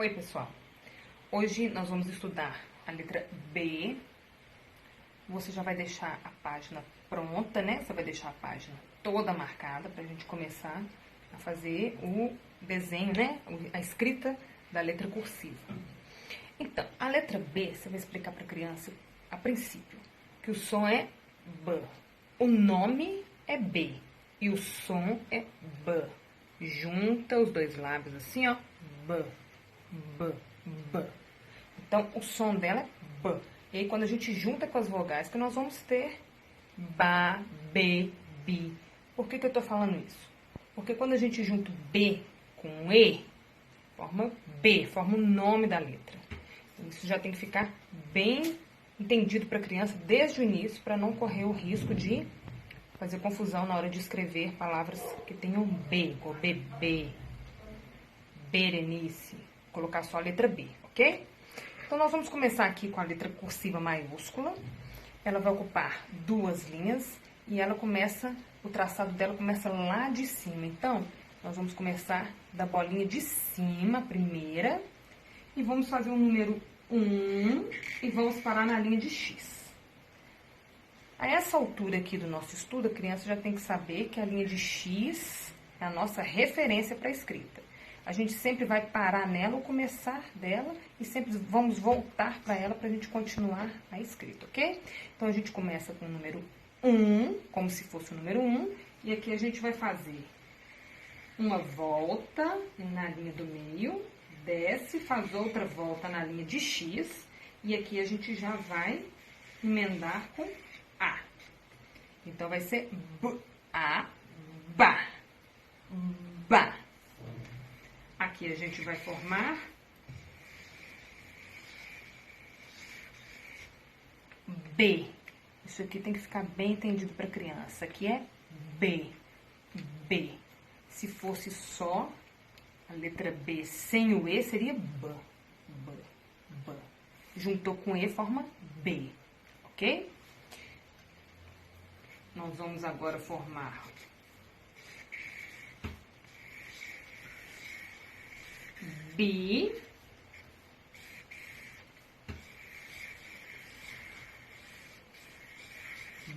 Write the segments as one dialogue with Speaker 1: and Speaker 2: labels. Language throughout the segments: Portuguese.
Speaker 1: Oi, pessoal. Hoje nós vamos estudar a letra B. Você já vai deixar a página pronta, né? Você vai deixar a página toda marcada pra gente começar a fazer o desenho, né? A escrita da letra cursiva. Então, a letra B, você vai explicar pra criança, a princípio, que o som é B. O nome é B e o som é B. Junta os dois lábios assim, ó. B, B, B. Então, o som dela é B. E aí, quando a gente junta com as vogais, que nós vamos ter ba, be, bi. Por que eu tô falando isso? Porque quando a gente junta B com E, forma B, forma o nome da letra. Então, isso já tem que ficar bem entendido para a criança desde o início, para não correr o risco de fazer confusão na hora de escrever palavras que tenham B, ou bebê, Berenice, colocar só a letra B, ok? Então, nós vamos começar aqui com a letra cursiva maiúscula. Ela vai ocupar duas linhas e ela começa, o traçado dela começa lá de cima. Então, nós vamos começar da bolinha de cima, a primeira, e vamos fazer o número 1 e vamos parar na linha de X. A essa altura aqui do nosso estudo, a criança já tem que saber que a linha de X é a nossa referência para a escrita. A gente sempre vai parar nela ou começar dela e sempre vamos voltar para ela para a gente continuar a escrita, ok? Então, a gente começa com o número 1, como se fosse o número 1, e aqui a gente vai fazer uma volta na linha do meio, desce, faz outra volta na linha de X, e aqui a gente já vai emendar com A. Então, vai ser B, A, Ba, Ba. Aqui a gente vai formar B. Isso aqui tem que ficar bem entendido para a criança. Aqui é B, B. Se fosse só a letra B sem o E, seria B, B, B. Juntou com E, forma B, ok? Nós vamos agora formar B,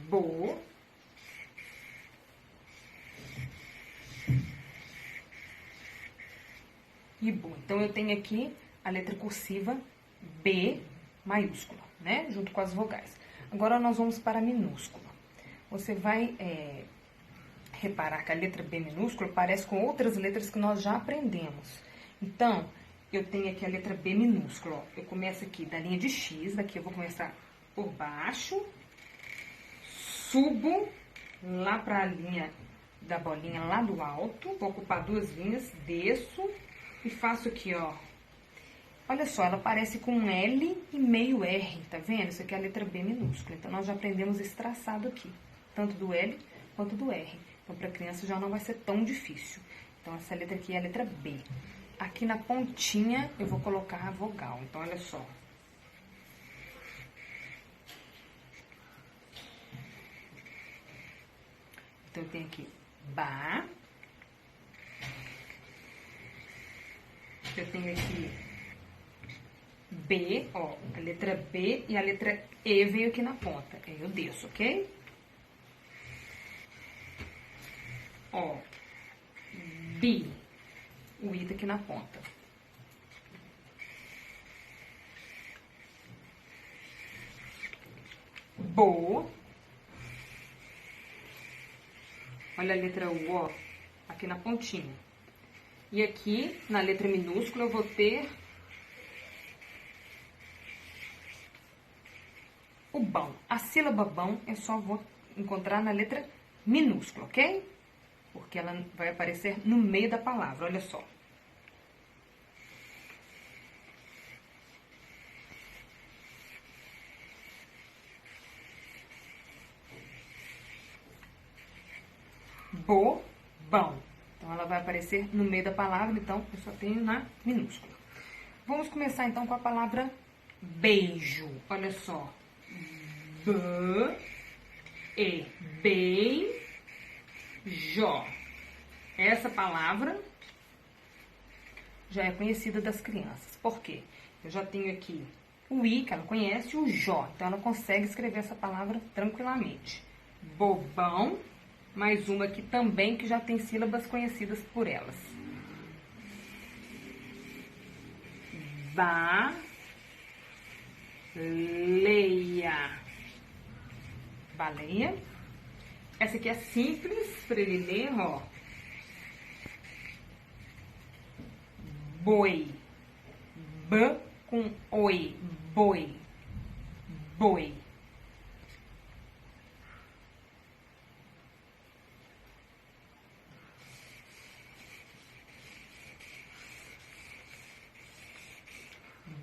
Speaker 1: Bo, e Bo. Então, eu tenho aqui a letra cursiva B maiúscula, né? Junto com as vogais. Agora, nós vamos para a minúscula. Você vai reparar que a letra B minúscula parece com outras letras que nós já aprendemos. Então, eu tenho aqui a letra B minúscula, ó. Eu começo aqui da linha de X, daqui eu vou começar por baixo, subo lá para a linha da bolinha lá do alto, vou ocupar duas linhas, desço e faço aqui, ó. Olha só, ela parece com um L e meio R, tá vendo? Isso aqui é a letra B minúscula. Então, nós já aprendemos esse traçado aqui, tanto do L quanto do R. Então, para a criança já não vai ser tão difícil. Então, essa letra aqui é a letra B. Aqui na pontinha, eu vou colocar a vogal. Então, olha só. Então, eu tenho aqui Ba. Eu tenho aqui B, ó. A letra B e a letra E veio aqui na ponta. Aí eu desço, ok? Ó. B. O I tá aqui na ponta. Bo. Olha a letra U, ó, aqui na pontinha. E aqui, na letra minúscula, eu vou ter o bão. A sílaba bão eu só vou encontrar na letra minúscula, ok? Porque ela vai aparecer no meio da palavra, olha só. Bo, bão. Então, ela vai aparecer no meio da palavra, então, eu só tenho na minúscula. Vamos começar, então, com a palavra beijo. Olha só. B, E, beijo. Essa palavra já é conhecida das crianças. Por quê? Eu já tenho aqui o I, que ela conhece, e o Jó. Então, ela consegue escrever essa palavra tranquilamente. Bobão, mais uma aqui também, que já tem sílabas conhecidas por elas. Baleia. Baleia. Essa aqui é simples para ele ler, ó. Boi. B com oi. Boi. Boi.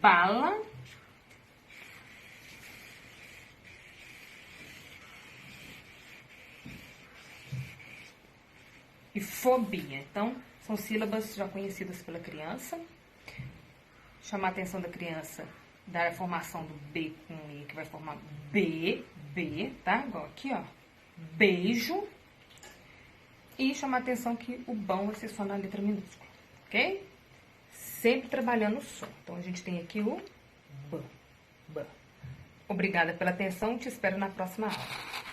Speaker 1: Bala. E fobia. Então, são sílabas já conhecidas pela criança. Chamar a atenção da criança, dar a formação do B com I, que vai formar B, tá? Igual aqui, ó. Beijo. E chamar a atenção que o bão vai ser só na letra minúscula, ok? Sempre trabalhando o som. Então, a gente tem aqui o B. Obrigada pela atenção, te espero na próxima aula.